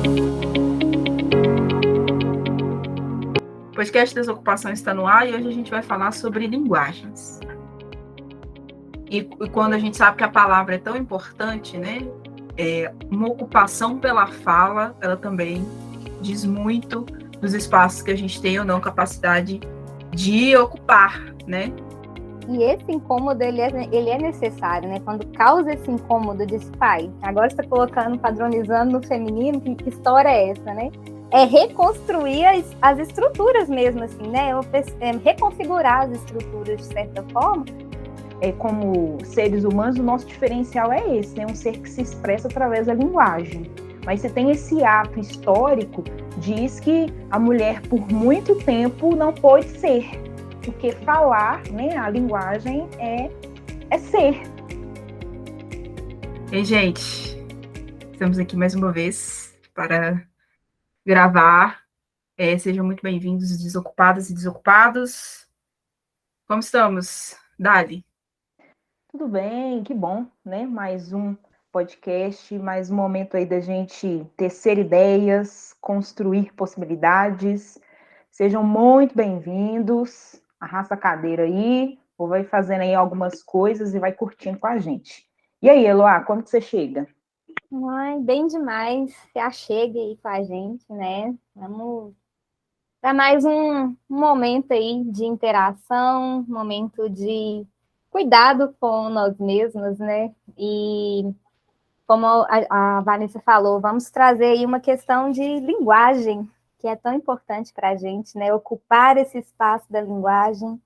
O podcast Desocupação está no ar e hoje a gente vai falar sobre linguagens. E quando a gente sabe que a palavra é tão importante, né? Uma ocupação pela fala, ela também diz muito dos espaços que a gente tem ou não capacidade de ocupar, né? E esse incômodo, ele é necessário, né? Quando causa esse incômodo, diz, pai, agora você está colocando, padronizando no feminino, que história é essa, né? É reconstruir as estruturas mesmo, assim, né? Reconfigurar as estruturas, de certa forma. Como seres humanos, o nosso diferencial é esse, né? Um ser que se expressa através da linguagem. Mas você tem esse ato histórico, diz que a mulher, por muito tempo, não pôde ser. Porque falar, né, a linguagem é ser. E, gente, estamos aqui mais uma vez para gravar. Sejam muito bem-vindos, desocupadas e desocupados. Como estamos, Dali? Tudo bem, que bom, né? Mais um podcast, mais um momento aí da gente tecer ideias, construir possibilidades. Sejam muito bem-vindos. Arrasta a cadeira aí, ou vai fazendo aí algumas coisas e vai curtindo com a gente. E aí, Eloá, como que você chega? Ai, bem demais. Se achegue aí com a gente, né? Vamos para mais um momento aí de interação, momento de cuidado com nós mesmos, né? E como a Vanessa falou, vamos trazer aí uma questão de linguagem, que é tão importante para a gente, né? Ocupar esse espaço da linguagem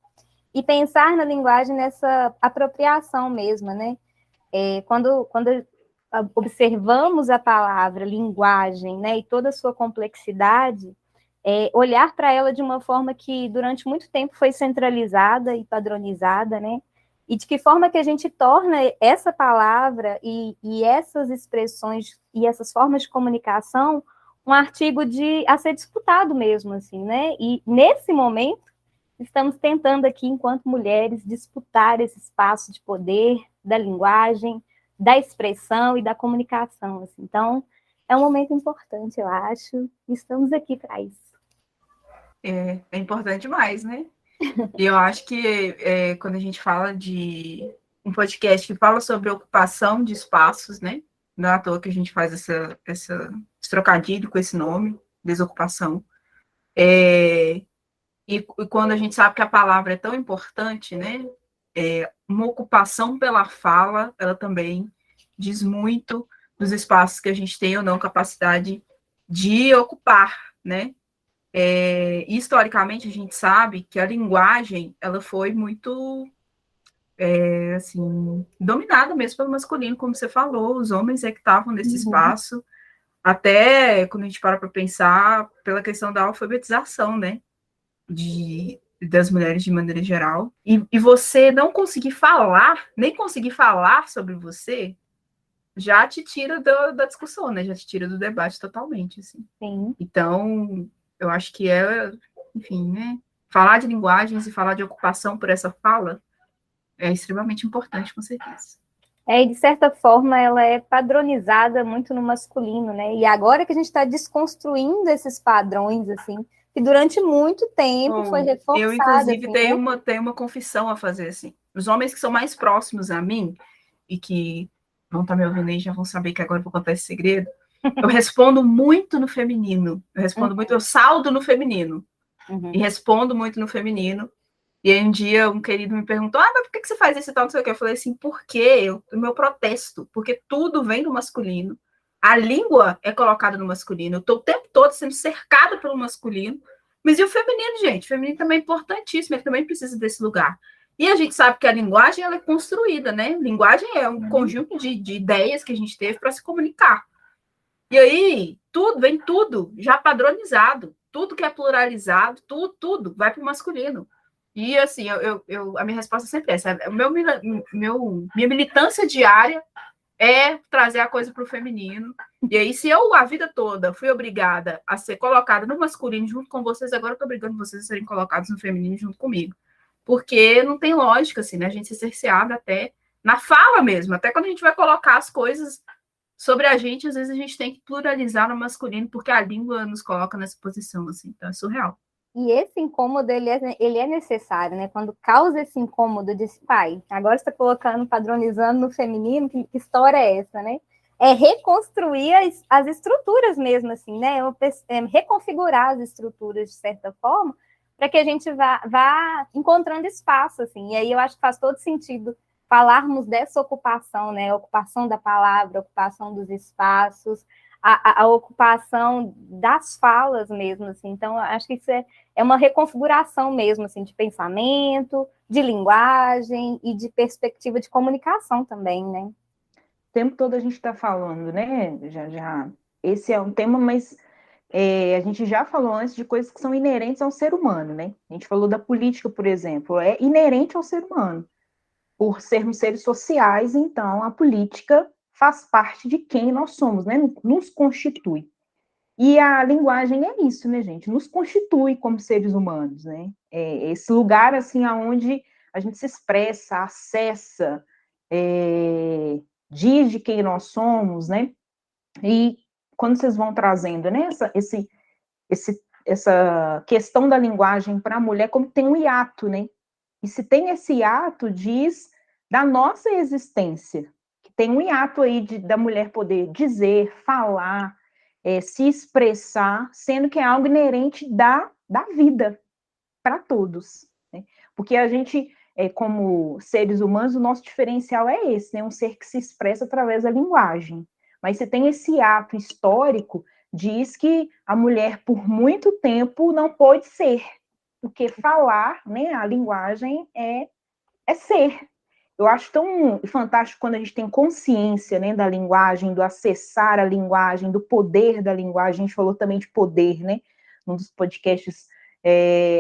e pensar na linguagem nessa apropriação mesmo, né? Quando observamos a palavra linguagem, né, e toda a sua complexidade, olhar para ela de uma forma que durante muito tempo foi centralizada e padronizada, né? E de que forma que a gente torna essa palavra e essas expressões e essas formas de comunicação um artigo a ser disputado mesmo, assim, né? E nesse momento estamos tentando aqui, enquanto mulheres, disputar esse espaço de poder da linguagem, da expressão e da comunicação. Assim. Então, é um momento importante, eu acho, e estamos aqui para isso. É importante demais, né? E eu acho que quando a gente fala de um podcast que fala sobre ocupação de espaços, né? Não é à toa que a gente faz esse trocadilho com esse nome, desocupação. E quando a gente sabe que a palavra é tão importante, né? Uma ocupação pela fala, ela também diz muito dos espaços que a gente tem ou não capacidade de ocupar, né? Historicamente, a gente sabe que a linguagem ela foi muito assim, dominada mesmo pelo masculino, como você falou, os homens é que estavam nesse espaço, até quando a gente para pensar pela questão da alfabetização, né? Das mulheres de maneira geral, e você não conseguir falar, nem conseguir falar sobre você, já te tira da discussão, né? Já te tira do debate totalmente, assim. Sim. Então, eu acho que enfim, né? Falar de linguagens e falar de ocupação por essa fala é extremamente importante, com certeza. E de certa forma, ela é padronizada muito no masculino, né? E agora que a gente está desconstruindo esses padrões, assim, que durante muito tempo foi reforçado. Eu, inclusive, assim, tenho uma confissão a fazer, assim. Os homens que são mais próximos a mim e que vão estar me ouvindo aí já vão saber que agora eu vou contar esse segredo. Eu respondo muito no feminino. Eu saldo no feminino. E respondo muito no feminino. E aí um dia um querido me perguntou, mas por que você faz isso e tal, não sei o que. Eu falei assim, o meu protesto, porque tudo vem do masculino. A língua é colocada no masculino. Eu estou o tempo todo sendo cercada pelo masculino. Mas e o feminino, gente? O feminino também é importantíssimo, ele também precisa desse lugar. E a gente sabe que a linguagem ela é construída, né? Linguagem é um conjunto de ideias que a gente teve para se comunicar. E aí, vem tudo já padronizado. Tudo que é pluralizado, tudo vai para o masculino. E assim, a minha resposta sempre é essa. Minha militância diária é trazer a coisa para o feminino. E aí, se eu a vida toda fui obrigada a ser colocada no masculino junto com vocês, agora eu estou obrigando vocês a serem colocados no feminino junto comigo. Porque não tem lógica, assim, né? A gente ser cerceada até na fala mesmo, até quando a gente vai colocar as coisas sobre a gente, às vezes a gente tem que pluralizar no masculino, porque a língua nos coloca nessa posição, assim, então é surreal. E esse incômodo, ele é necessário, né? Quando causa esse incômodo, diz, pai, agora você está colocando, padronizando no feminino, que história é essa, né? É reconstruir as estruturas mesmo, assim, né? Reconfigurar as estruturas, de certa forma, para que a gente vá encontrando espaço, assim. E aí eu acho que faz todo sentido falarmos dessa ocupação, né? A ocupação da palavra, a ocupação dos espaços, a ocupação das falas mesmo, assim. Então, acho que isso é uma reconfiguração mesmo, assim, de pensamento, de linguagem e de perspectiva de comunicação também, né? O tempo todo a gente está falando, né? Já. Esse é um tema, mas a gente já falou antes de coisas que são inerentes ao ser humano, né? A gente falou da política, por exemplo, é inerente ao ser humano. Por sermos seres sociais, então a política faz parte de quem nós somos, né? Nos constitui. E a linguagem é isso, né, gente? Nos constitui como seres humanos, né? É esse lugar, assim, aonde a gente se expressa, acessa, diz de quem nós somos, né? E quando vocês vão trazendo, né, essa questão da linguagem para a mulher, como tem um hiato, né? E se tem esse hiato, diz da nossa existência, que tem um hiato aí da mulher poder dizer, falar, se expressar, sendo que é algo inerente da vida para todos. Né? Porque a gente, como seres humanos, o nosso diferencial é esse, né? Um ser que se expressa através da linguagem. Mas se tem esse ato histórico, diz que a mulher, por muito tempo, não pôde ser, porque falar, né, a linguagem é ser. Eu acho tão fantástico quando a gente tem consciência, né, da linguagem, do acessar a linguagem, do poder da linguagem. A gente falou também de poder, né, num dos podcasts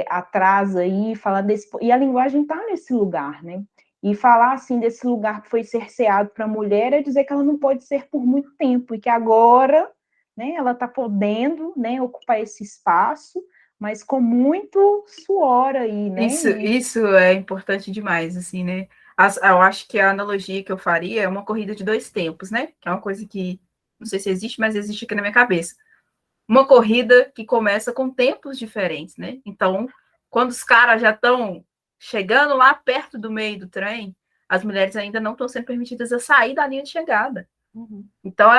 atrás aí, falando desse... E a linguagem está nesse lugar, né? E falar, assim, desse lugar que foi cerceado para a mulher é dizer que ela não pode ser por muito tempo, e que agora, né, ela está podendo, né, ocupar esse espaço, mas com muito suor aí, né? Isso é importante demais, assim, né? Eu acho que a analogia que eu faria é uma corrida de 2 tempos, né? Que é uma coisa que não sei se existe, mas existe aqui na minha cabeça. Uma corrida que começa com tempos diferentes, né? Então, quando os caras já estão chegando lá perto do meio do trem, as mulheres ainda não estão sendo permitidas a sair da linha de chegada. Uhum. Então,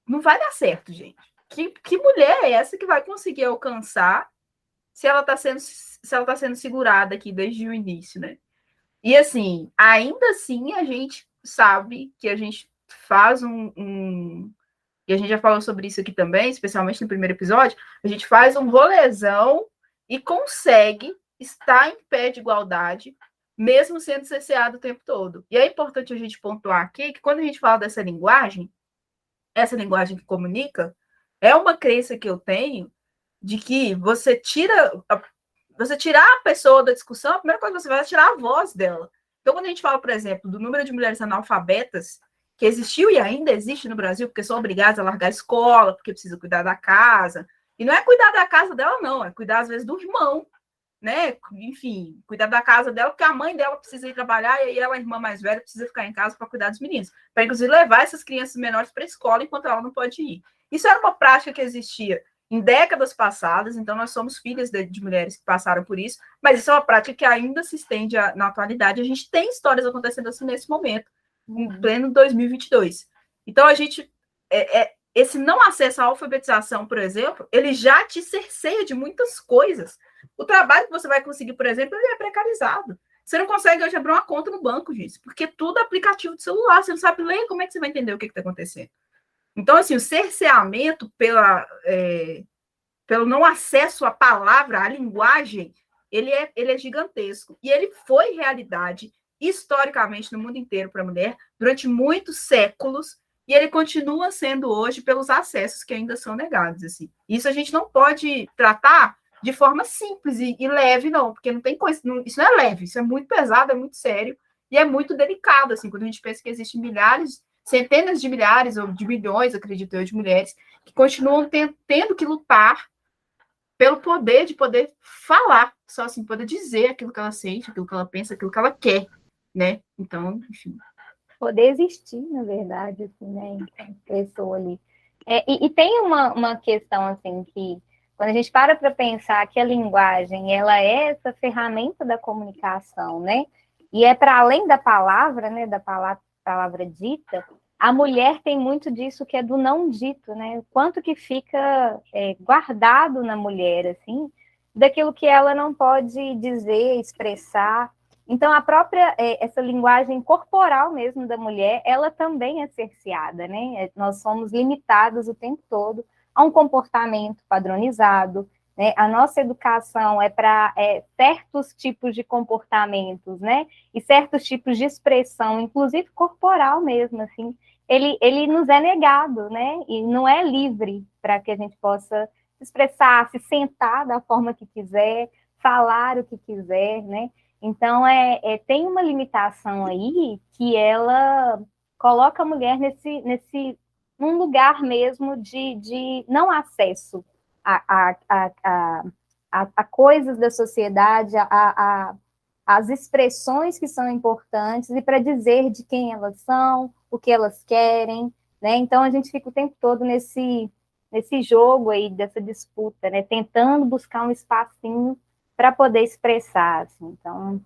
não vai dar certo, gente. Que mulher é essa que vai conseguir alcançar se ela está sendo segurada aqui desde o início, né? E assim, ainda assim a gente sabe que a gente faz e a gente já falou sobre isso aqui também, especialmente no primeiro episódio, a gente faz um rolezão e consegue estar em pé de igualdade, mesmo sendo cerceado o tempo todo. E é importante a gente pontuar aqui que quando a gente fala dessa linguagem, essa linguagem que comunica, é uma crença que eu tenho de que você tirar a pessoa da discussão, a primeira coisa que você vai é tirar a voz dela. Então, quando a gente fala, por exemplo, do número de mulheres analfabetas que existiu e ainda existe no Brasil, porque são obrigadas a largar a escola, porque precisa cuidar da casa. E não é cuidar da casa dela, não, é cuidar, às vezes, do irmão, né? Enfim, cuidar da casa dela, porque a mãe dela precisa ir trabalhar e aí ela, a irmã mais velha, precisa ficar em casa para cuidar dos meninos. Para, inclusive, levar essas crianças menores para a escola enquanto ela não pode ir. Isso era uma prática que existia em décadas passadas, então nós somos filhas de mulheres que passaram por isso, mas isso é uma prática que ainda se estende na atualidade. A gente tem histórias acontecendo assim nesse momento, em pleno 2022. Então, a gente... esse não acesso à alfabetização, por exemplo, ele já te cerceia de muitas coisas. O trabalho que você vai conseguir, por exemplo, ele é precarizado. Você não consegue hoje abrir uma conta no banco, gente, porque tudo é aplicativo de celular. Você não sabe ler, como é que você vai entender o que está acontecendo? Então, assim, o cerceamento pelo não acesso à palavra, à linguagem, ele é gigantesco. E ele foi realidade, historicamente, no mundo inteiro para a mulher, durante muitos séculos, e ele continua sendo hoje pelos acessos que ainda são negados. Assim. Isso a gente não pode tratar de forma simples e leve, não, porque não tem coisa. Isso não é leve, isso é muito pesado, é muito sério e é muito delicado. Assim, quando a gente pensa que existem milhares, centenas de milhares ou de milhões, acredito eu, de mulheres que continuam tendo que lutar pelo poder de poder falar, só assim, poder dizer aquilo que ela sente, aquilo que ela pensa, aquilo que ela quer, né? Então, enfim. poder existir, na verdade, assim, né? Então, expressou ali. E tem uma questão, assim, que quando a gente para pensar que a linguagem, ela é essa ferramenta da comunicação, né? E é para além da palavra, né? Da palavra dita, a mulher tem muito disso que é do não dito, né? O quanto que fica guardado na mulher, assim, daquilo que ela não pode dizer, expressar. Então, a própria, essa linguagem corporal mesmo da mulher, ela também é cerceada, né? Nós somos limitados o tempo todo a um comportamento padronizado, né? A nossa educação é para certos tipos de comportamentos, né? E certos tipos de expressão, inclusive corporal mesmo, assim, ele nos é negado, né? E não é livre para que a gente possa se expressar, se sentar da forma que quiser, falar o que quiser, né? Então, tem uma limitação aí que ela coloca a mulher num lugar mesmo de não acesso a coisas da sociedade, as expressões que são importantes e para dizer de quem elas são, o que elas querem, né? Então, a gente fica o tempo todo nesse jogo aí, dessa disputa, né? Tentando buscar um espacinho para poder expressar, assim. Então,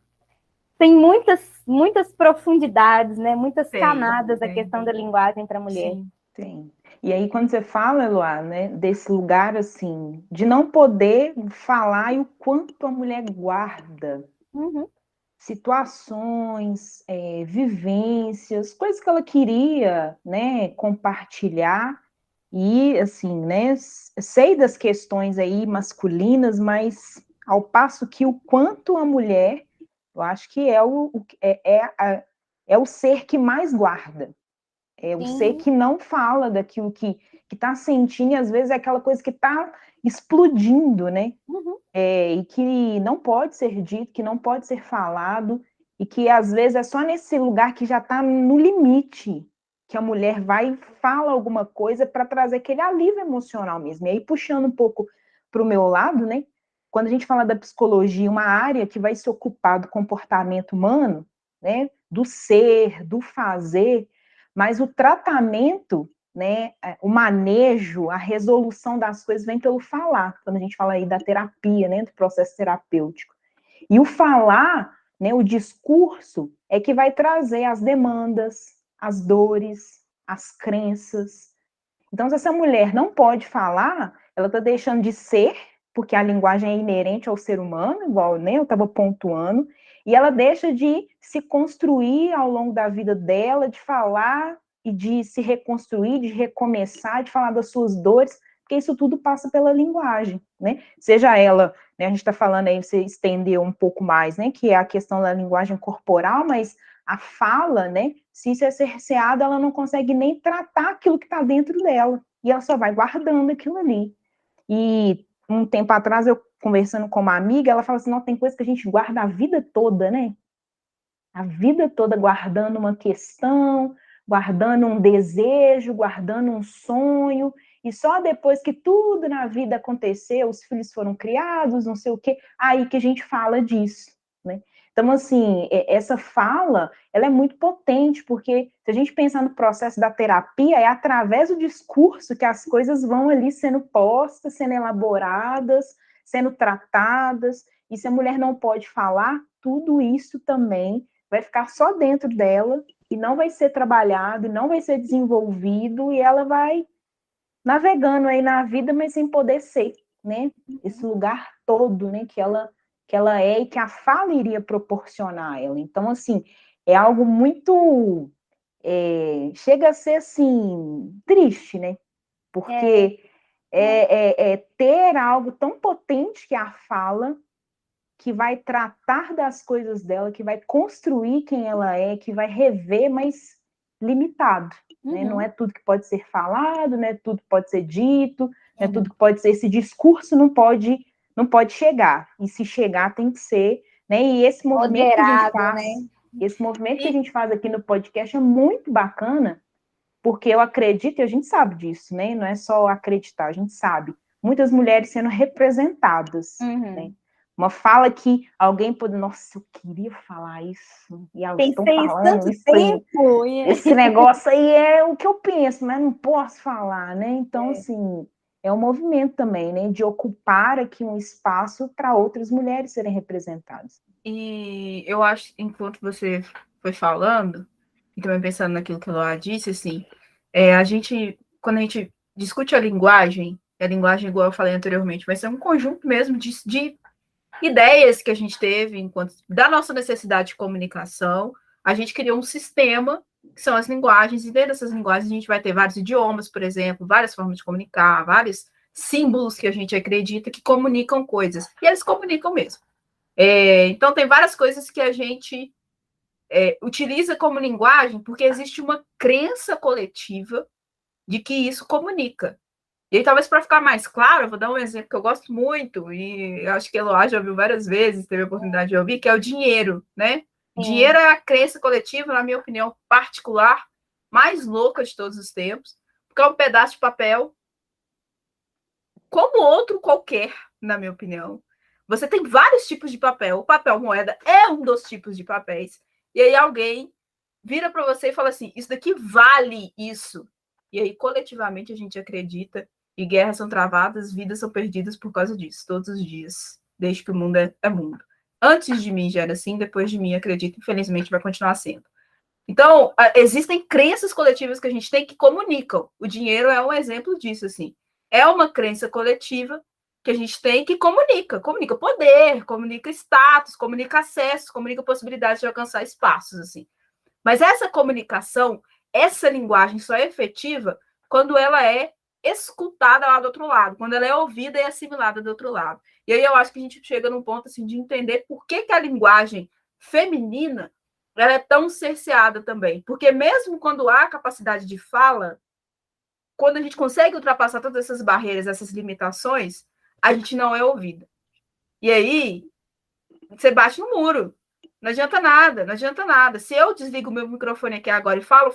tem muitas profundidades, né? Muitas camadas da questão da linguagem para a mulher. Sim, tem. E aí, quando você fala, Eloá, né, desse lugar, assim, de não poder falar e o quanto a mulher guarda situações, vivências, coisas que ela queria, né, compartilhar, e, assim, né, sei das questões aí masculinas, mas ao passo que o quanto a mulher, eu acho que é o ser que mais guarda, é o ser que não fala daquilo que está sentindo, e às vezes é aquela coisa que está explodindo, né? E que não pode ser dito, que não pode ser falado, e que às vezes é só nesse lugar que já está no limite que a mulher vai e fala alguma coisa para trazer aquele alívio emocional mesmo. E aí, puxando um pouco para o meu lado, né? Quando a gente fala da psicologia, uma área que vai se ocupar do comportamento humano, né? Do ser, do fazer, mas o tratamento, né, o manejo, a resolução das coisas vem pelo falar, quando a gente fala aí da terapia, né, do processo terapêutico. E o falar, né, o discurso, é que vai trazer as demandas, as dores, as crenças. Então, se essa mulher não pode falar, ela está deixando de ser, porque a linguagem é inerente ao ser humano, igual, né, eu estava pontuando, e ela deixa de se construir ao longo da vida dela, de falar e de se reconstruir, de recomeçar, de falar das suas dores, porque isso tudo passa pela linguagem, né? Seja ela, né, a gente está falando aí, você estendeu um pouco mais, né, que é a questão da linguagem corporal, mas a fala, né, se isso é cerceada, ela não consegue nem tratar aquilo que está dentro dela, e ela só vai guardando aquilo ali. E um tempo atrás, eu conversando com uma amiga, ela fala assim, não, tem coisa que a gente guarda a vida toda, né? A vida toda guardando uma questão, guardando um desejo, guardando um sonho, e só depois que tudo na vida aconteceu, os filhos foram criados, não sei o quê, aí que a gente fala disso, né? Então, assim, essa fala, ela é muito potente, porque se a gente pensar no processo da terapia, é através do discurso que as coisas vão ali sendo postas, sendo elaboradas, sendo tratadas, e se a mulher não pode falar, tudo isso também vai ficar só dentro dela e não vai ser trabalhado, não vai ser desenvolvido, e ela vai navegando aí na vida, mas sem poder ser, né? Esse lugar todo, né, que ela é e que a fala iria proporcionar a ela. Então, assim, é algo muito... chega a ser, assim, triste, né? Porque ter algo tão potente que é a fala, que vai tratar das coisas dela, que vai construir quem ela é, que vai rever, mas limitado, né? Não é tudo que pode ser falado, não é tudo que pode ser dito, não é tudo que pode ser, esse discurso não pode chegar, e se chegar tem que ser, né? E esse movimento que a gente faz, né? Esse movimento que a gente faz aqui no podcast é muito bacana, porque eu acredito, e a gente sabe disso, né? Não é só acreditar, a gente sabe, muitas mulheres sendo representadas, né? Uma fala que alguém pode, nossa, eu queria falar isso, e elas estão Pensei falando tanto isso aí. tempo. Esse negócio aí é o que eu penso, mas não posso falar, né? Então, assim, é um movimento também, né? De ocupar aqui um espaço para outras mulheres serem representadas. E eu acho, enquanto você foi falando, e também pensando naquilo que a Loa disse, assim, quando a gente discute a linguagem, igual eu falei anteriormente, vai ser um conjunto mesmo de ideias que a gente teve enquanto da nossa necessidade de comunicação. A gente criou um sistema que são as linguagens, e dentro dessas linguagens a gente vai ter vários idiomas, por exemplo, várias formas de comunicar, vários símbolos que a gente acredita que comunicam coisas, e eles comunicam mesmo. Então, tem várias coisas que a gente utiliza como linguagem porque existe uma crença coletiva de que isso comunica. E aí, talvez para ficar mais claro, eu vou dar um exemplo que eu gosto muito, e eu acho que a Eloá já ouviu várias vezes, teve a oportunidade de ouvir, que é o dinheiro, né? Dinheiro é a crença coletiva, na minha opinião particular, mais louca de todos os tempos, porque é um pedaço de papel como outro qualquer, na minha opinião. Você tem vários tipos de papel. O papel moeda é um dos tipos de papéis. E aí alguém vira para você e fala assim: isso daqui vale isso. E aí, coletivamente, a gente acredita e guerras são travadas, vidas são perdidas por causa disso, todos os dias, desde que o mundo é mundo. Antes de mim já era assim, depois de mim, acredito, infelizmente, vai continuar sendo. Então, existem crenças coletivas que a gente tem que comunicam. O dinheiro é um exemplo disso, assim. É uma crença coletiva que a gente tem que comunica. Comunica poder, comunica status, comunica acesso, comunica possibilidade de alcançar espaços, assim. Mas essa comunicação, essa linguagem só é efetiva quando ela é escutada lá do outro lado, quando ela é ouvida e assimilada do outro lado. E aí eu acho que a gente chega num ponto assim de entender por que a linguagem feminina ela é tão cerceada também. Porque mesmo quando há capacidade de fala, quando a gente consegue ultrapassar todas essas barreiras, essas limitações, a gente não é ouvida. E aí você bate no muro. Não adianta nada, não adianta nada. Se eu desligo o meu microfone aqui agora e falo,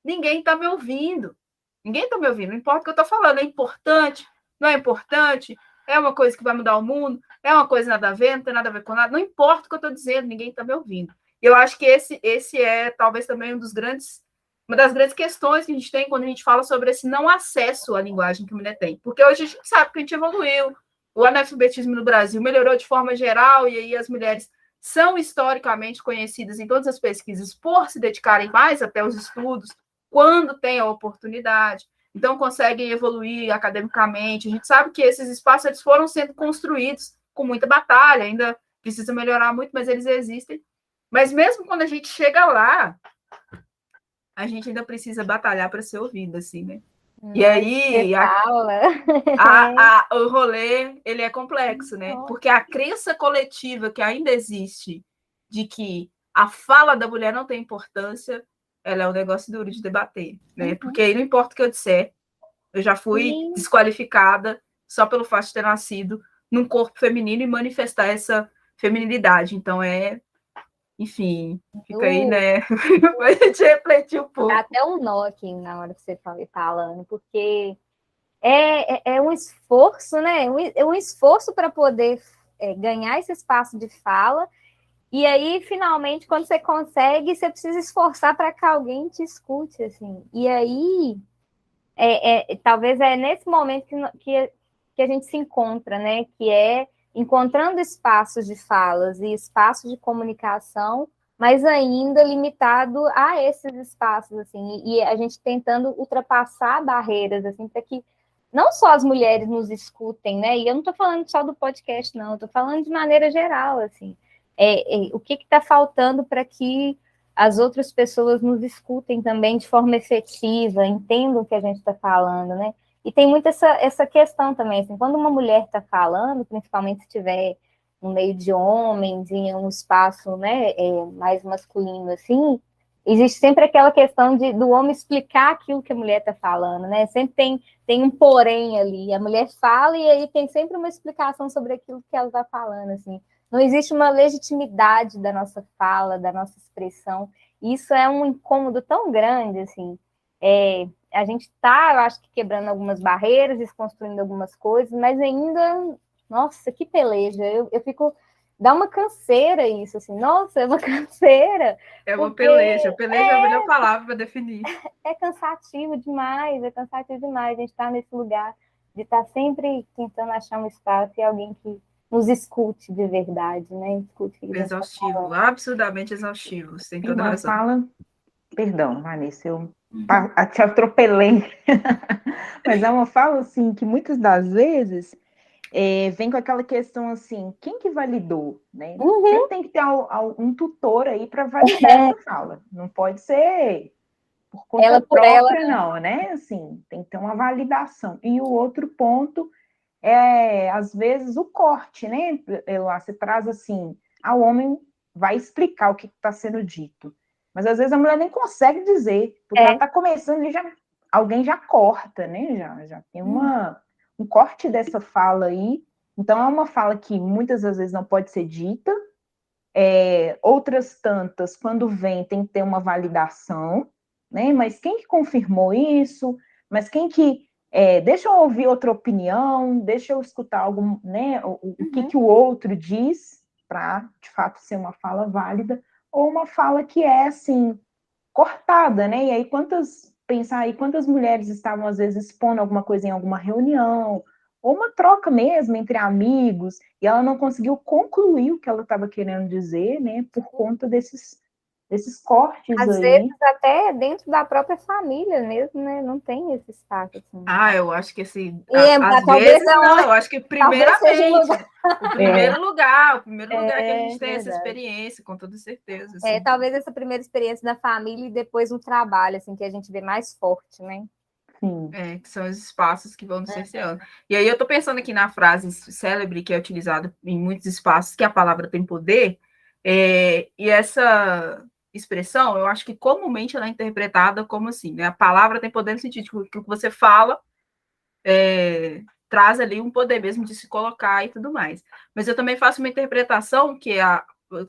ninguém está me ouvindo. Ninguém está me ouvindo. Não importa o que eu estou falando. É importante, não é importante, é uma coisa que vai mudar o mundo, é uma coisa nada a ver, não tem nada a ver com nada. Não importa o que eu estou dizendo, ninguém está me ouvindo. Eu acho que esse é talvez também uma das grandes questões que a gente tem quando a gente fala sobre esse não acesso à linguagem que a mulher tem. Porque hoje a gente sabe que a gente evoluiu, o analfabetismo no Brasil melhorou de forma geral, e aí as mulheres são historicamente conhecidas em todas as pesquisas por se dedicarem mais até aos estudos, quando tem a oportunidade, então conseguem evoluir academicamente. A gente sabe que esses espaços eles foram sendo construídos com muita batalha, ainda precisa melhorar muito, mas eles existem. Mas mesmo quando a gente chega lá, a gente ainda precisa batalhar para ser ouvida, assim, né? E aí, o rolê, ele é complexo, né? Porque a crença coletiva que ainda existe de que a fala da mulher não tem importância, ela é um negócio duro de debater, né? Porque aí não importa o que eu disser, eu já fui desqualificada só pelo fato de ter nascido num corpo feminino e manifestar essa feminilidade. Então, enfim, fica aí, né? Pra gente refletir um pouco. Dá até um nó aqui na hora que você falando, porque é um esforço, né? É um esforço para poder ganhar esse espaço de fala. E aí, finalmente, quando você consegue, você precisa esforçar para que alguém te escute, assim. E aí, talvez é nesse momento que a gente se encontra, né? Que é encontrando espaços de falas e espaços de comunicação, mas ainda limitado a esses espaços, assim, e a gente tentando ultrapassar barreiras, assim, para que não só as mulheres nos escutem, né? E eu não estou falando só do podcast, não, estou falando de maneira geral, assim. O que está faltando para que as outras pessoas nos escutem também de forma efetiva, entendam o que a gente está falando, né? E tem muito essa questão também, assim, quando uma mulher está falando, principalmente se estiver no meio de homens, em um espaço, né, mais masculino, assim, existe sempre aquela questão do homem explicar aquilo que a mulher está falando, né? Sempre tem um porém ali. A mulher fala e aí tem sempre uma explicação sobre aquilo que ela está falando, assim. Não existe uma legitimidade da nossa fala, da nossa expressão. Isso é um incômodo tão grande, assim. A gente está, eu acho que, quebrando algumas barreiras, desconstruindo algumas coisas, mas ainda Nossa, que peleja. Eu fico... Dá uma canseira isso, assim. Nossa, é uma canseira. É uma Porque peleja. Peleja é a melhor palavra para definir. é cansativo demais, é cansativo demais. A gente tá nesse lugar de estar sempre tentando achar um espaço e alguém que nos escute de verdade, né? Escute o que a gente tá Exaustivo, falando. absurdamente exaustivo. Você tem E toda a uma razão. fala, perdão, Vanessa, eu te atropelei, mas é uma fala assim que muitas das vezes vem com aquela questão assim, quem que validou, né? Uhum. Sempre tem que ter um tutor aí para validar essa fala. Não pode ser por conta Ela por própria, ela, não, né? Assim, tem que ter uma validação. E o outro ponto às vezes, o corte, né? Você traz assim, o homem vai explicar o que está sendo dito. Mas às vezes a mulher nem consegue dizer, porque ela está começando e alguém já corta, né? Já tem um corte dessa fala aí. Então é uma fala que muitas das vezes não pode ser dita. Outras tantas, quando vem, tem que ter uma validação, né? Mas quem que confirmou isso? Mas quem que deixa eu ouvir outra opinião, deixa eu escutar algum, né, o que o outro diz, para, de fato, ser uma fala válida, ou uma fala que é, assim, cortada, né? E aí, pensar aí, quantas mulheres estavam, às vezes, expondo alguma coisa em alguma reunião, ou uma troca mesmo entre amigos, e ela não conseguiu concluir o que ela estava querendo dizer, né? Por conta desses cortes às aí. vezes até dentro da própria família mesmo, né? Não tem esse espaço assim. Eu acho que assim, às Talvez vezes não, eu acho que talvez seja um primeiramente, lugar. o primeiro lugar que a gente tem essa Verdade. experiência, com toda certeza. Assim. Talvez essa primeira experiência da família e depois um trabalho, assim, que a gente vê mais forte, né? Sim. Que são os espaços que vão nos cerceando. E aí eu estou pensando aqui na frase célebre que é utilizada em muitos espaços, que a palavra tem poder, e essa expressão, eu acho que comumente ela é interpretada como assim, né? A palavra tem poder no sentido de que o que você fala traz ali um poder mesmo de se colocar e tudo mais. Mas eu também faço uma interpretação que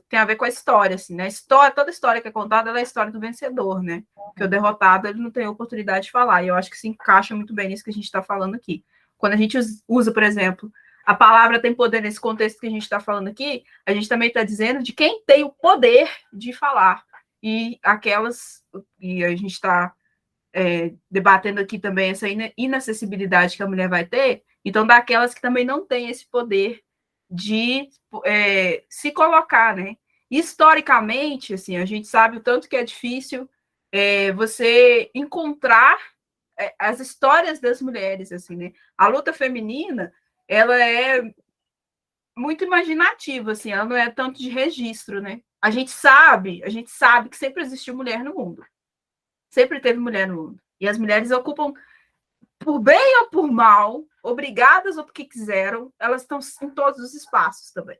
tem a ver com a história, assim, né? Toda história que é contada ela é a história do vencedor, né? Que o derrotado ele não tem oportunidade de falar. E eu acho que se encaixa muito bem nisso que a gente está falando aqui. Quando a gente usa, por exemplo, a palavra tem poder nesse contexto que a gente está falando aqui, a gente também está dizendo de quem tem o poder de falar. E a gente está debatendo aqui também essa inacessibilidade que a mulher vai ter, então daquelas que também não têm esse poder de se colocar, né? Historicamente, assim, a gente sabe o tanto que é difícil você encontrar as histórias das mulheres, assim, né? A luta feminina, ela é muito imaginativa, assim, ela não é tanto de registro, né? A gente sabe que sempre existiu mulher no mundo. Sempre teve mulher no mundo. E as mulheres ocupam, por bem ou por mal, obrigadas ou porque quiseram, elas estão em todos os espaços também.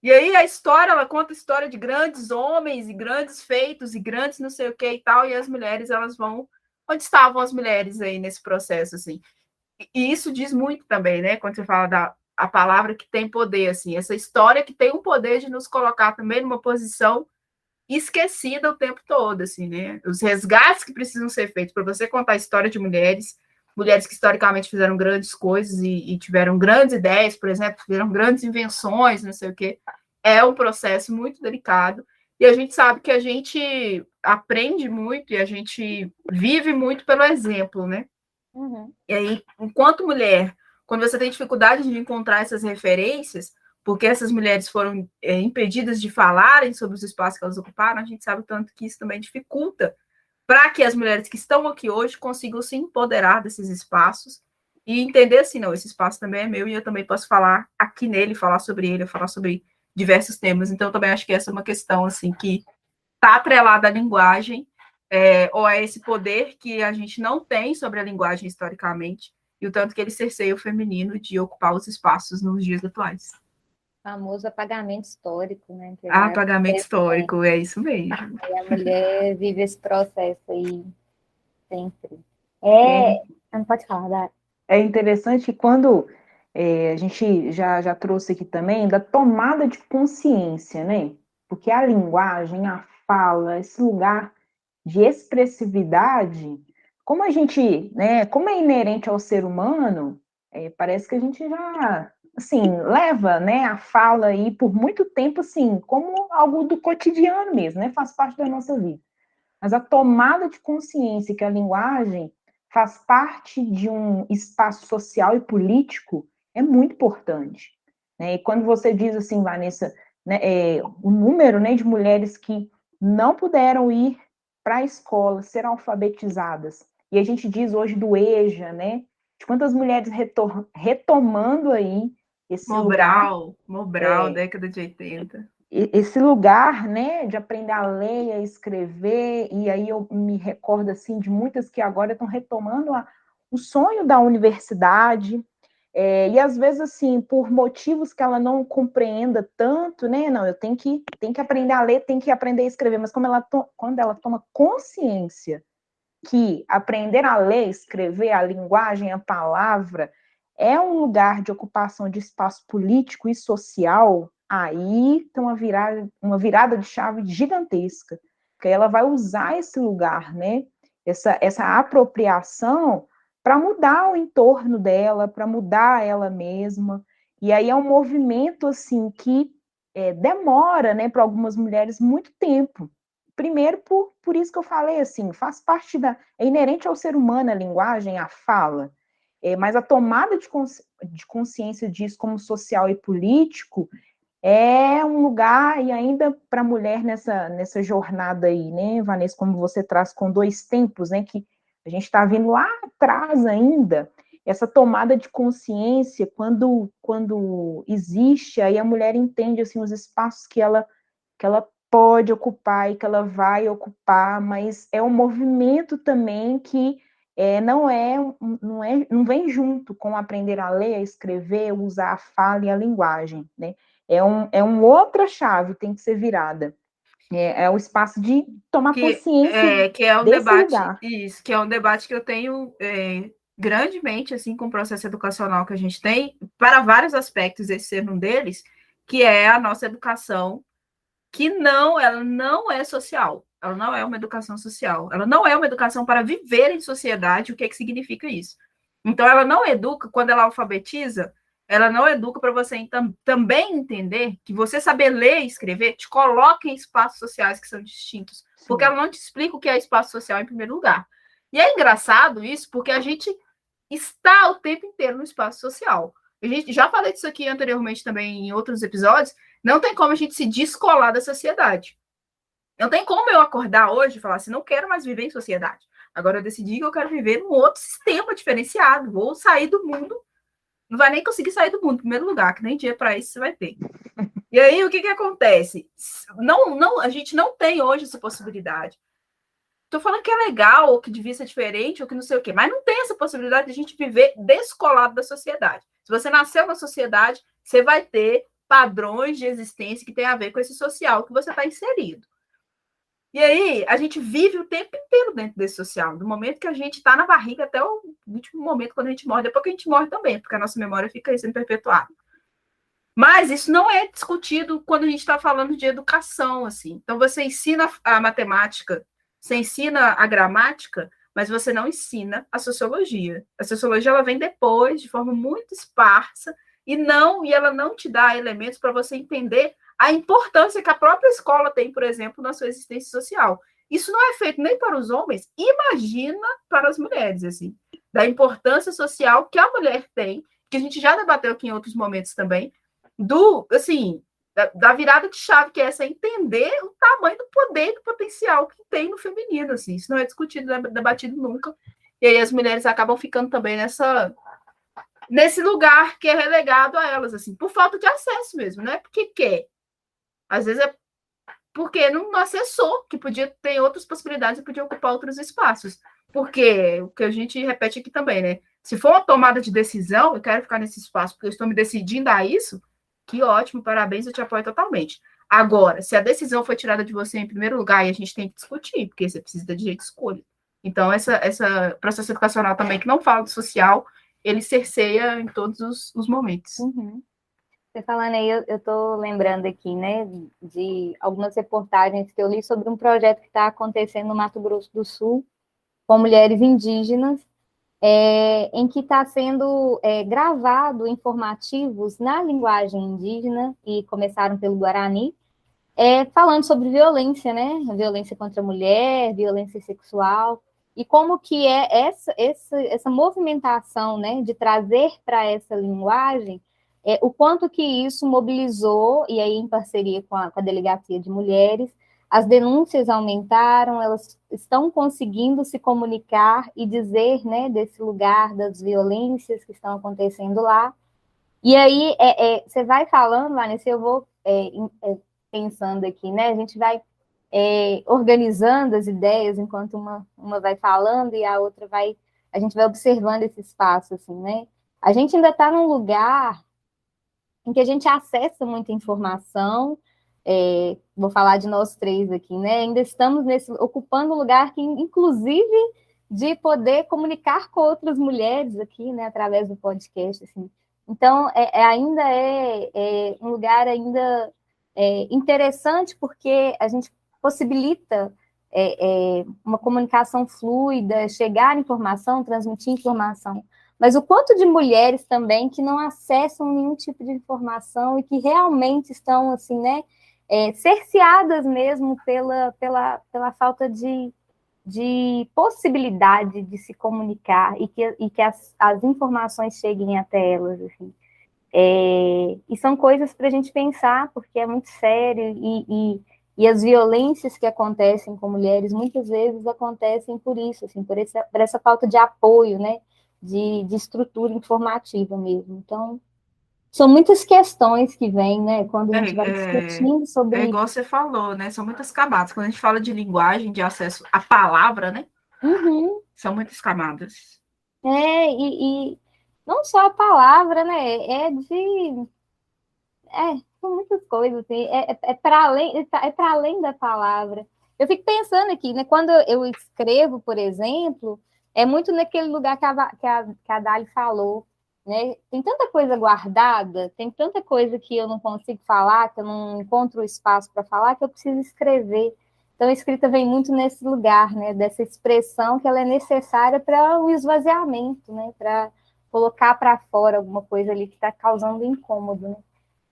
E aí a história, ela conta a história de grandes homens e grandes feitos e grandes não sei o que e tal, e as mulheres, elas vão... Onde estavam as mulheres aí nesse processo, assim? E isso diz muito também, né? Quando você fala a palavra que tem poder, assim, essa história que tem o poder de nos colocar também numa posição esquecida o tempo todo, assim, né? Os resgates que precisam ser feitos para você contar a história de mulheres que historicamente fizeram grandes coisas e tiveram grandes ideias, por exemplo, fizeram grandes invenções, não sei o quê, é um processo muito delicado. E a gente sabe que a gente aprende muito e a gente vive muito pelo exemplo, né? Uhum. E aí, enquanto mulher, quando você tem dificuldade de encontrar essas referências, porque essas mulheres foram impedidas de falarem sobre os espaços que elas ocuparam, a gente sabe tanto que isso também dificulta para que as mulheres que estão aqui hoje consigam se empoderar desses espaços e entender assim, não, esse espaço também é meu e eu também posso falar aqui nele, falar sobre ele, falar sobre diversos temas. Então, também acho que essa é uma questão assim que está atrelada à linguagem, ou a esse poder que a gente não tem sobre a linguagem historicamente, e o tanto que ele cerceia o feminino de ocupar os espaços nos dias atuais. Famoso apagamento histórico, né? Apagamento histórico, é isso mesmo. E a mulher vive esse processo aí sempre. Não pode falar, Dá. É interessante quando a gente já trouxe aqui também da tomada de consciência, né? Porque a linguagem, a fala, esse lugar de expressividade, como a gente, né? Como é inerente ao ser humano, parece que a gente assim, leva, né, a fala aí por muito tempo, assim, como algo do cotidiano mesmo, né, faz parte da nossa vida. Mas a tomada de consciência que a linguagem faz parte de um espaço social e político é muito importante, né? E quando você diz assim, Vanessa, né, o número, né, de mulheres que não puderam ir para a escola, ser alfabetizadas, e a gente diz hoje do EJA, né, de quantas mulheres retomando aí esse lugar, Mobral, década de 80. esse lugar, né, de aprender a ler, a escrever, e aí eu me recordo, assim, de muitas que agora estão retomando o sonho da universidade, e às vezes, assim, por motivos que ela não compreenda tanto, né, não, eu tenho que aprender a ler, tenho que aprender a escrever, mas quando ela toma consciência que aprender a ler, escrever, a linguagem, a palavra, é um lugar de ocupação de espaço político e social, aí tem uma virada de chave gigantesca, porque ela vai usar esse lugar, né? Essa apropriação para mudar o entorno dela, para mudar ela mesma. E aí é um movimento assim que demora, né, para algumas mulheres muito tempo. Primeiro, por isso que eu falei, assim, faz parte é inerente ao ser humano a linguagem, a fala, mas a tomada de consciência disso como social e político é um lugar, e ainda para a mulher nessa jornada aí, né, Vanessa, como você traz com dois tempos, né, que a gente está vindo lá atrás ainda, essa tomada de consciência, quando existe, aí a mulher entende, assim, os espaços que ela pode ocupar e que ela vai ocupar, mas é um movimento também que não vem junto com aprender a ler, a escrever, usar a fala e a linguagem, né? É uma outra chave tem que ser virada. É o espaço de tomar consciência Que é um desse debate, lugar. isso, que é um debate que eu tenho grandemente, assim, com o processo educacional que a gente tem, para vários aspectos, esse ser um deles, que é a nossa educação, que ela não é social, ela não é uma educação social, ela não é uma educação para viver em sociedade, o que significa isso? Então, ela não educa, quando ela alfabetiza, ela não educa para você também entender que você saber ler e escrever te coloca em espaços sociais que são distintos, porque ela não te explica o que é espaço social em primeiro lugar. E é engraçado isso, porque a gente está o tempo inteiro no espaço social. A gente já falei disso aqui anteriormente também em outros episódios, não tem como a gente se descolar da sociedade. Não tem como eu acordar hoje e falar assim, não quero mais viver em sociedade. Agora eu decidi que eu quero viver num outro sistema diferenciado, vou sair do mundo. Não vai nem conseguir sair do mundo, em primeiro lugar, que nem dia para isso você vai ter. E aí, o que acontece? A gente não tem hoje essa possibilidade. Estou falando que é legal, ou que devia ser diferente, ou que não sei o quê, mas não tem essa possibilidade de a gente viver descolado da sociedade. Se você nasceu na sociedade, você vai ter padrões de existência que tem a ver com esse social que você está inserido. E aí, a gente vive o tempo inteiro dentro desse social, do momento que a gente está na barriga até o último momento, quando a gente morre, depois que a gente morre também, porque a nossa memória fica aí sendo perpetuada. Mas isso não é discutido quando a gente está falando de educação, assim. Então, você ensina a matemática, você ensina a gramática, mas você não ensina a sociologia. A sociologia ela vem depois, de forma muito esparsa, e ela não te dá elementos para você entender a importância que a própria escola tem, por exemplo, na sua existência social. Isso não é feito nem para os homens, imagina para as mulheres, assim, da importância social que a mulher tem, que a gente já debateu aqui em outros momentos também, da virada de chave, que é essa, entender o tamanho do poder e do potencial que tem no feminino, assim. Isso não é discutido, não é debatido nunca. E aí as mulheres acabam ficando também nesse lugar que é relegado a elas, assim, por falta de acesso mesmo, não é porque quer. Às vezes é porque não acessou, que podia ter outras possibilidades e podia ocupar outros espaços. Porque o que a gente repete aqui também, né? Se for uma tomada de decisão, eu quero ficar nesse espaço porque eu estou me decidindo a isso, que ótimo, parabéns, eu te apoio totalmente. Agora, se a decisão foi tirada de você em primeiro lugar, e a gente tem que discutir, porque você precisa de direito de escolha. Então, essa processo educacional também, que não fala do social, ele cerceia em todos os momentos. Uhum. Você falando aí, eu estou lembrando aqui, né, de algumas reportagens que eu li sobre um projeto que está acontecendo no Mato Grosso do Sul, com mulheres indígenas, em que está sendo gravado informativos na linguagem indígena, e começaram pelo Guarani, falando sobre violência, né? Violência contra a mulher, violência sexual, e como que é essa movimentação, né, de trazer para essa linguagem, o quanto que isso mobilizou, e aí em parceria com a Delegacia de Mulheres, as denúncias aumentaram, elas estão conseguindo se comunicar e dizer, né, desse lugar, das violências que estão acontecendo lá. E aí, você vai falando, Vanessa, eu vou pensando aqui, né? A gente vai organizando as ideias enquanto uma vai falando e a outra vai... A gente vai observando esse espaço, assim, né? A gente ainda está num lugar em que a gente acessa muita informação, vou falar de nós três aqui, né? Ainda estamos ocupando um lugar que, inclusive, de poder comunicar com outras mulheres aqui, né? Através do podcast, assim. Então, ainda é um lugar ainda interessante, porque a gente possibilita uma comunicação fluida, chegar informação, transmitir informação. Mas o quanto de mulheres também que não acessam nenhum tipo de informação e que realmente estão, assim, né, cerceadas mesmo pela falta de possibilidade de se comunicar e que as informações cheguem até elas, assim. E são coisas para a gente pensar, porque é muito sério, e as violências que acontecem com mulheres, muitas vezes acontecem por isso, assim, por essa falta de apoio, né, de estrutura informativa mesmo. Então, são muitas questões que vêm, né, quando a gente vai discutindo sobre... igual você falou, né, são muitas camadas. Quando a gente fala de linguagem, de acesso à palavra, né, são muitas camadas. E não só a palavra, né, são muitas coisas, assim, para além da palavra. Eu fico pensando aqui, né, quando eu escrevo, por exemplo, é muito naquele lugar que a Dali falou, né? Tem tanta coisa guardada, tem tanta coisa que eu não consigo falar, que eu não encontro espaço para falar, que eu preciso escrever. Então, a escrita vem muito nesse lugar, né, dessa expressão que ela é necessária para o esvaziamento, né, para colocar para fora alguma coisa ali que está causando incômodo, né?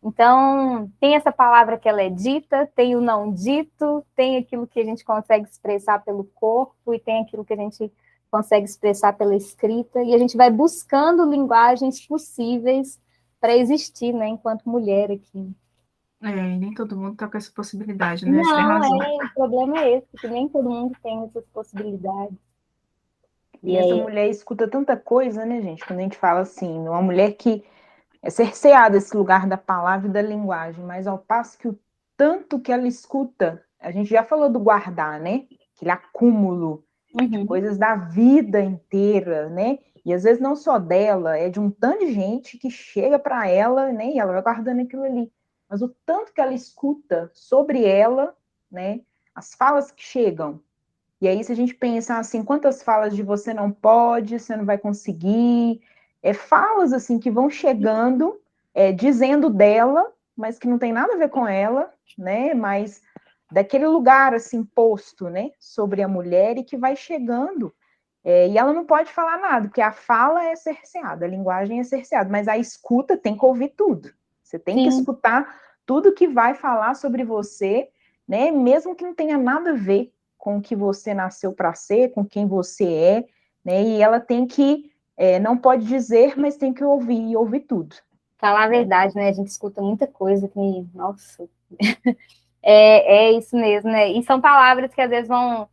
Então, tem essa palavra que ela é dita, tem o não dito, tem aquilo que a gente consegue expressar pelo corpo e tem aquilo que a gente consegue expressar pela escrita, e a gente vai buscando linguagens possíveis para existir, né, enquanto mulher aqui. Nem todo mundo está com essa possibilidade, né? Você tem Não, razão. o problema é esse, que nem todo mundo tem essas possibilidades. E essa mulher escuta tanta coisa, né, gente? Quando a gente fala assim, uma mulher que é cerceada esse lugar da palavra e da linguagem, mas ao passo que o tanto que ela escuta, a gente já falou do guardar, né? Aquele acúmulo de coisas da vida inteira, né? E às vezes não só dela, é de um tanto de gente que chega para ela, né? E ela vai guardando aquilo ali. Mas o tanto que ela escuta sobre ela, né? As falas que chegam. E aí, se a gente pensar assim, quantas falas de você não pode, você não vai conseguir, falas assim que vão chegando, dizendo dela, mas que não tem nada a ver com ela, né? Mas daquele lugar assim posto, né, sobre a mulher e que vai chegando. E ela não pode falar nada, porque a fala é cerceada, a linguagem é cerceada, mas a escuta tem que ouvir tudo. Você tem que escutar tudo que vai falar sobre você, né, mesmo que não tenha nada a ver com o que você nasceu para ser, com quem você é, né, e ela tem que, não pode dizer, mas tem que ouvir, e ouvir tudo. Falar a verdade, né, a gente escuta muita coisa que, nossa, é isso mesmo, né, e são palavras que às vezes vão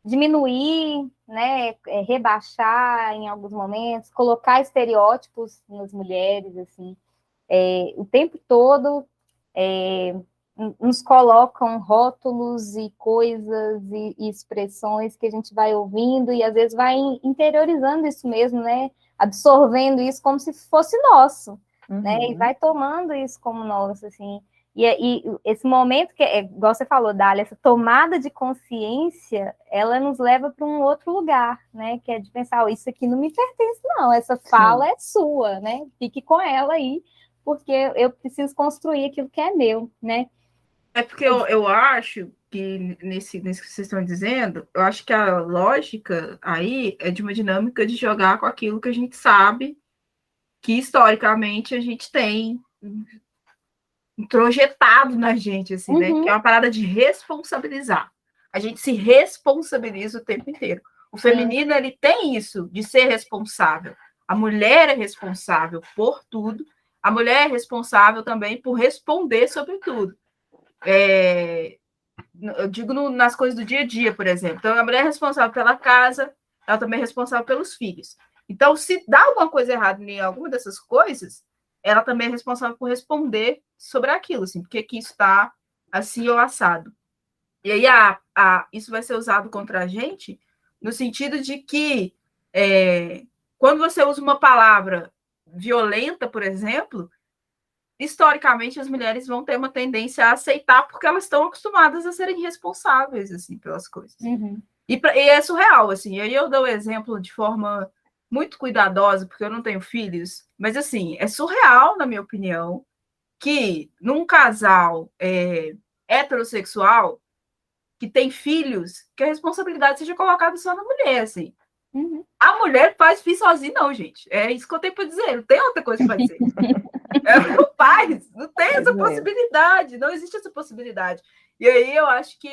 diminuir, né, rebaixar em alguns momentos, colocar estereótipos nas mulheres, assim, o tempo todo nos colocam rótulos e coisas e expressões que a gente vai ouvindo e às vezes vai interiorizando isso mesmo, né, absorvendo isso como se fosse nosso, né, e vai tomando isso como nosso, assim. E esse momento que, igual você falou, Dália, essa tomada de consciência, ela nos leva para um outro lugar, né? Que é de pensar, oh, isso aqui não me pertence, não. Essa fala é sua, né? Fique com ela aí, porque eu preciso construir aquilo que é meu, né? É porque eu acho que nesse que vocês estão dizendo, eu acho que a lógica aí é de uma dinâmica de jogar com aquilo que a gente sabe que historicamente a gente tem introjetado na gente, assim, né? Que é uma parada de responsabilizar. A gente se responsabiliza o tempo inteiro. O feminino, ele tem isso de ser responsável. A mulher é responsável por tudo. A mulher é responsável também por responder sobre tudo. Eu digo nas coisas do dia a dia, por exemplo. Então, a mulher é responsável pela casa, ela também é responsável pelos filhos. Então, se dá alguma coisa errada em alguma dessas coisas, ela também é responsável por responder sobre aquilo, assim, porque que isso está assim ou assado. E aí isso vai ser usado contra a gente no sentido de que quando você usa uma palavra violenta, por exemplo, historicamente as mulheres vão ter uma tendência a aceitar porque elas estão acostumadas a serem responsáveis assim pelas coisas. E é surreal, assim. E aí eu dou o exemplo de forma muito cuidadosa, porque eu não tenho filhos, mas assim, é surreal, na minha opinião, que num casal heterossexual que tem filhos, que a responsabilidade seja colocada só na mulher, assim. A mulher faz filho sozinha, não, gente. É isso que eu tenho para dizer, não tem outra coisa para dizer. Não faz, não tem essa possibilidade, não existe essa possibilidade. E aí eu acho que,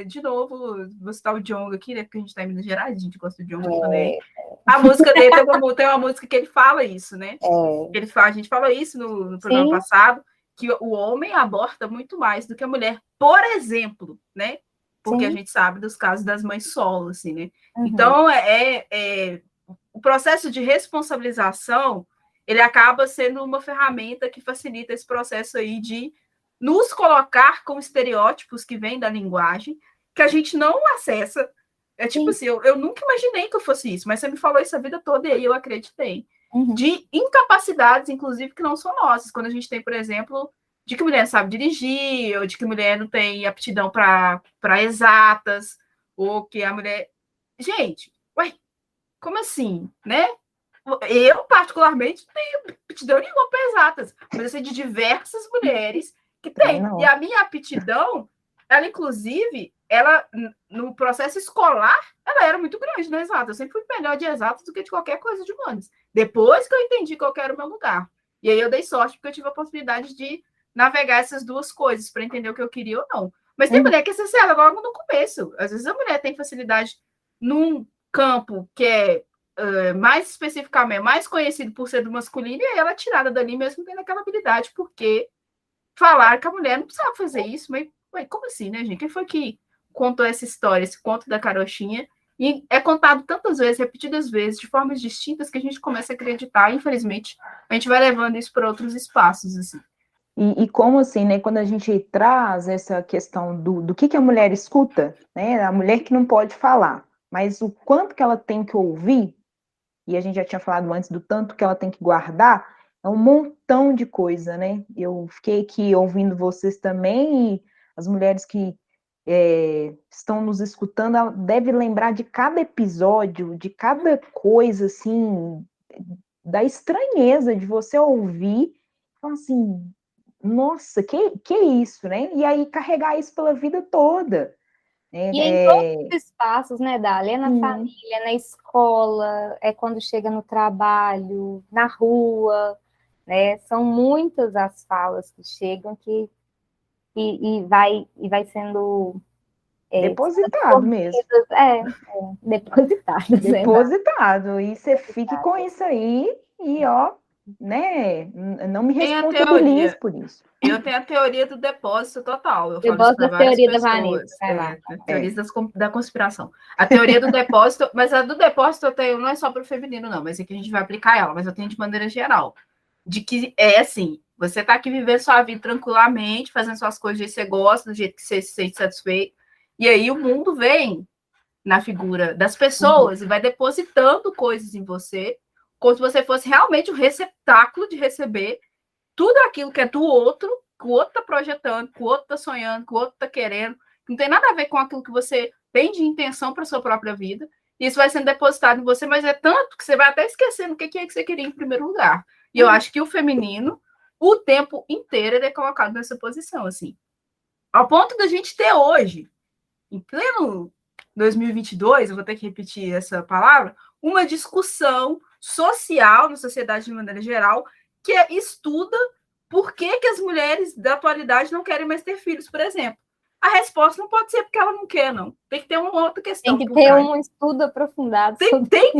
de novo, vou citar o Djonga aqui, né? Porque a gente está em Minas Gerais, a gente gosta do Djonga também. A música dele tem uma música que ele fala isso, né? A gente falou isso no programa passado, que o homem aborta muito mais do que a mulher, por exemplo, né? Porque a gente sabe dos casos das mães solo, assim, né? Então, o processo de responsabilização, ele acaba sendo uma ferramenta que facilita esse processo aí de nos colocar com estereótipos que vêm da linguagem, que a gente não acessa. É tipo assim, eu nunca imaginei que eu fosse isso, mas você me falou isso a vida toda e aí eu acreditei. De incapacidades, inclusive, que não são nossas. Quando a gente tem, por exemplo, de que mulher sabe dirigir, ou de que mulher não tem aptidão para exatas, ou que a mulher... Gente, ué, como assim, né? Eu, particularmente, não tenho aptidão nenhuma para exatas, mas eu sei de diversas mulheres que têm. E a minha aptidão, ela, inclusive, no processo escolar, ela era muito grande na exatas. Eu sempre fui melhor de exatas do que de qualquer coisa de humanas. Depois que eu entendi qual era o meu lugar. E aí eu dei sorte, porque eu tive a possibilidade de navegar essas duas coisas para entender o que eu queria ou não. Mas tem mulher que é sincera logo no começo. Às vezes a mulher tem facilidade num campo que é mais especificamente, mais conhecido por ser do masculino, e aí ela é tirada dali mesmo tendo aquela habilidade, porque falaram que a mulher não precisava fazer isso, mas como assim, né, gente? Quem foi que contou essa história, esse conto da carochinha? E é contado tantas vezes, repetidas vezes, de formas distintas, que a gente começa a acreditar, e, infelizmente, a gente vai levando isso para outros espaços, assim. E como assim, né, quando a gente traz essa questão do que a mulher escuta, né, a mulher que não pode falar, mas o quanto que ela tem que ouvir, e a gente já tinha falado antes do tanto que ela tem que guardar, é um montão de coisa, né? Eu fiquei aqui ouvindo vocês também, e as mulheres que estão nos escutando devem lembrar de cada episódio, de cada coisa, assim, da estranheza de você ouvir, então, assim, nossa, que isso, né? E aí carregar isso pela vida toda. E em todos os espaços, né, Dália? É na família, na escola, é quando chega no trabalho, na rua, né? São muitas as falas que chegam e vai sendo depositado mesmo. Depositado. Depositado. E você fique com isso aí e, ó, né? Não me responsabilize por isso. Eu tenho a teoria do depósito total. Eu falo isso para várias pessoas. Teorias da conspiração. A teoria do depósito, mas a do depósito eu tenho, não é só para o feminino, não, mas é que a gente vai aplicar ela, mas eu tenho de maneira geral. De que é assim, você está aqui vivendo sua vida tranquilamente, fazendo suas coisas do jeito que você gosta, do jeito que você se sente satisfeito, e aí o mundo vem na figura das pessoas e vai depositando coisas em você, como se você fosse realmente o receptáculo de receber tudo aquilo que é do outro, que o outro está projetando, que o outro está sonhando, que o outro está querendo, que não tem nada a ver com aquilo que você tem de intenção para a sua própria vida. E isso vai sendo depositado em você, mas é tanto que você vai até esquecendo o que é que você queria em primeiro lugar. E eu acho que o feminino, o tempo inteiro, ele é colocado nessa posição, assim. Ao ponto da gente ter hoje, em pleno 2022, eu vou ter que repetir essa palavra, uma discussão social na sociedade de maneira geral que estuda por que as mulheres da atualidade não querem mais ter filhos, por exemplo. A resposta não pode ser porque ela não quer, não. Tem que ter uma outra questão. Tem que ter um estudo aprofundado.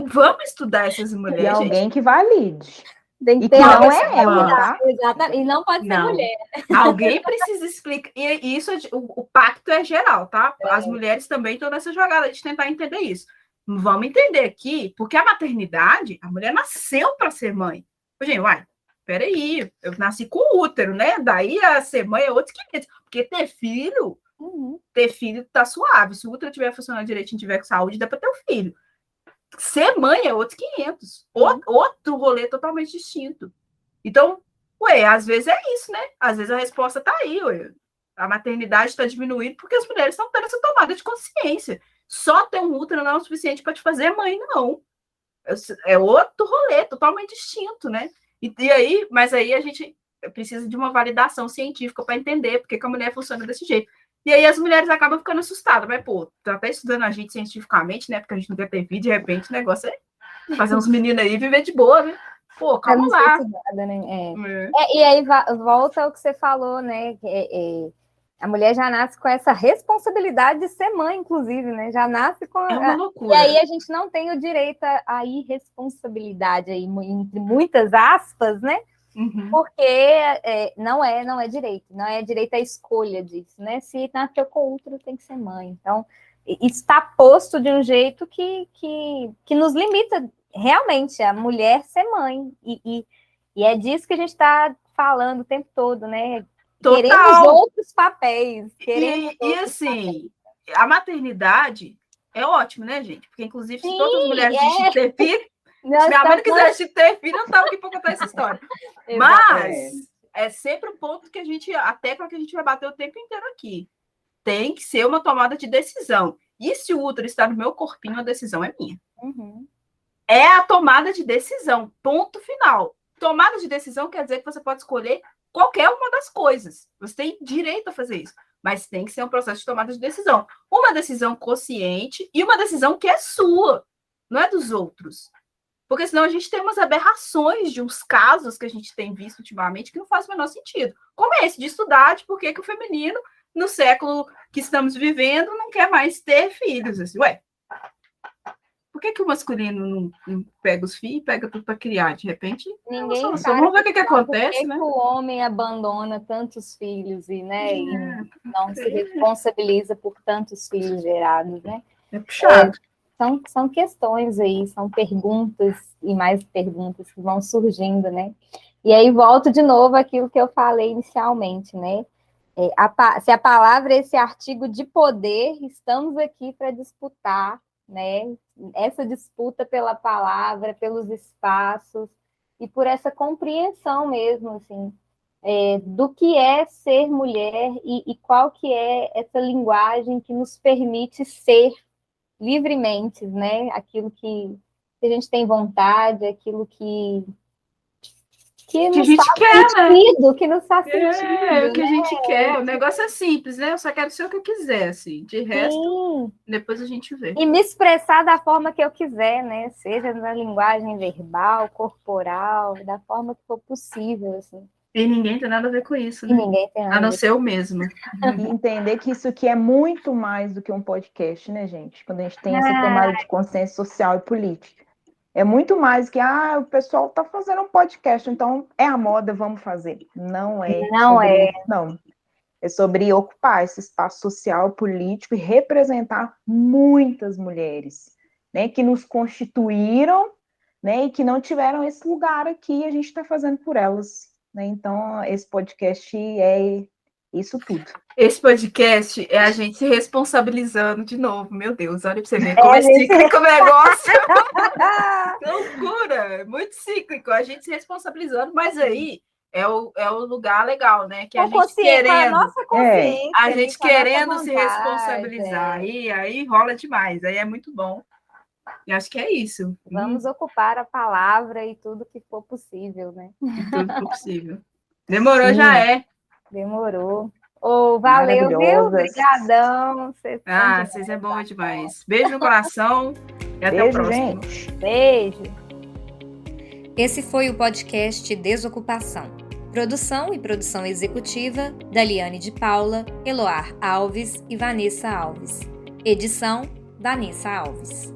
Vamos estudar essas mulheres, E alguém gente. que valide. Tem que E ter que não alguém é ela, tá? Exatamente. E não pode ser mulher. Alguém precisa explicar. E isso, o pacto é geral, tá? As mulheres também estão nessa jogada de tentar entender isso. Vamos entender aqui, porque a maternidade, a mulher nasceu para ser mãe. Gente, peraí, eu nasci com útero, né? Daí a ser mãe é outros 500. Porque ter filho tá suave. Se o útero estiver funcionando direitinho, tiver com saúde, dá para ter um filho. Ser mãe é outros 500. Outro rolê totalmente distinto. Então, às vezes é isso, né? Às vezes a resposta tá aí, A maternidade está diminuindo porque as mulheres estão tendo essa tomada de consciência. Só ter um útero não é o suficiente para te fazer mãe, não. É outro rolê, totalmente distinto, né? Mas aí a gente precisa de uma validação científica para entender porque que a mulher funciona desse jeito. E aí as mulheres acabam ficando assustadas. Mas, tá até estudando a gente cientificamente, né? Porque a gente não quer ter filho, de repente o negócio é fazer uns meninos aí e viver de boa, né? Calma lá. Né? E aí volta ao que você falou, né? A mulher já nasce com essa responsabilidade de ser mãe, inclusive, né? Já nasce com... É uma loucura. E aí a gente não tem o direito à irresponsabilidade, aí, entre muitas aspas, né? Uhum. Porque não é direito à escolha disso, né? Se nasceu com outro, tem que ser mãe. Então, está posto de um jeito que nos limita realmente a mulher ser mãe. E é disso que a gente está falando o tempo todo, né? Total. Queremos outros papéis. Assim, a maternidade é ótimo, né, gente? Porque, inclusive, se todas as mulheres desistirem de ter filho, se minha mãe não quisesse ter filho, eu não estava aqui para contar essa história. Mas é sempre um ponto que a gente, até para que a gente vai bater o tempo inteiro aqui, tem que ser uma tomada de decisão. E se o útero está no meu corpinho, a decisão é minha. Uhum. É a tomada de decisão, ponto final. Tomada de decisão quer dizer que você pode escolher qualquer uma das coisas. Você tem direito a fazer isso. Mas tem que ser um processo de tomada de decisão. Uma decisão consciente e uma decisão que é sua, não é dos outros. Porque senão a gente tem umas aberrações de uns casos que a gente tem visto ultimamente que não faz o menor sentido. Como é esse de estudar de por que o feminino, no século que estamos vivendo, não quer mais ter filhos. Assim, por que o masculino não pega os filhos e pega tudo para criar? De repente, ninguém sabe. Vamos ver o que acontece, por né? Que o homem abandona tantos filhos e não se responsabiliza por tantos filhos gerados, né? É puxado. São questões aí, são perguntas e mais perguntas que vão surgindo, né? E aí volto de novo àquilo que eu falei inicialmente, né? Se a palavra é esse artigo de poder, estamos aqui para disputar, né? Essa disputa pela palavra, pelos espaços e por essa compreensão mesmo, assim, do que é ser mulher e qual que é essa linguagem que nos permite ser livremente, né? Aquilo que a gente tem vontade, aquilo que nos a gente faz quer, sentido, né? Que nos faz sentido. É o que a gente quer. O negócio é simples, né? Eu só quero ser o que eu quiser, assim. De resto, depois a gente vê. E me expressar da forma que eu quiser, né? Seja na linguagem verbal, corporal, da forma que for possível, assim. E ninguém tem nada a ver com isso, né? Ninguém tem nada a não ser eu mesmo. E entender que isso aqui é muito mais do que um podcast, né, gente? Quando a gente tem essa tomada de consciência social e política. É muito mais que, o pessoal está fazendo um podcast, então é a moda, vamos fazer. Não é. Não. É sobre ocupar esse espaço social, político e representar muitas mulheres, né, que nos constituíram, né, e que não tiveram esse lugar aqui, a gente está fazendo por elas. Né? Então, esse podcast é isso tudo. Esse podcast é a gente se responsabilizando de novo. Meu Deus, olha para você ver como é cíclico o negócio. Loucura, muito cíclico. A gente se responsabilizando, mas aí é o lugar legal, né? Que a gente querendo, a nossa consciência, a gente querendo se responsabilizar. Aí rola demais, aí é muito bom. E acho que é isso. Vamos ocupar a palavra e tudo que for possível, né? E tudo que for possível. Demorou, já é. Demorou. Valeu, viu? Maravilhosas. Obrigadão. Vocês é bom demais. Beijo no coração e até o Beijo, próximo. gente. Beijo. Esse foi o podcast Desocupação. Produção e produção executiva, Daliane de Paula, Eloar Alves e Vanessa Alves. Edição, Vanessa Alves.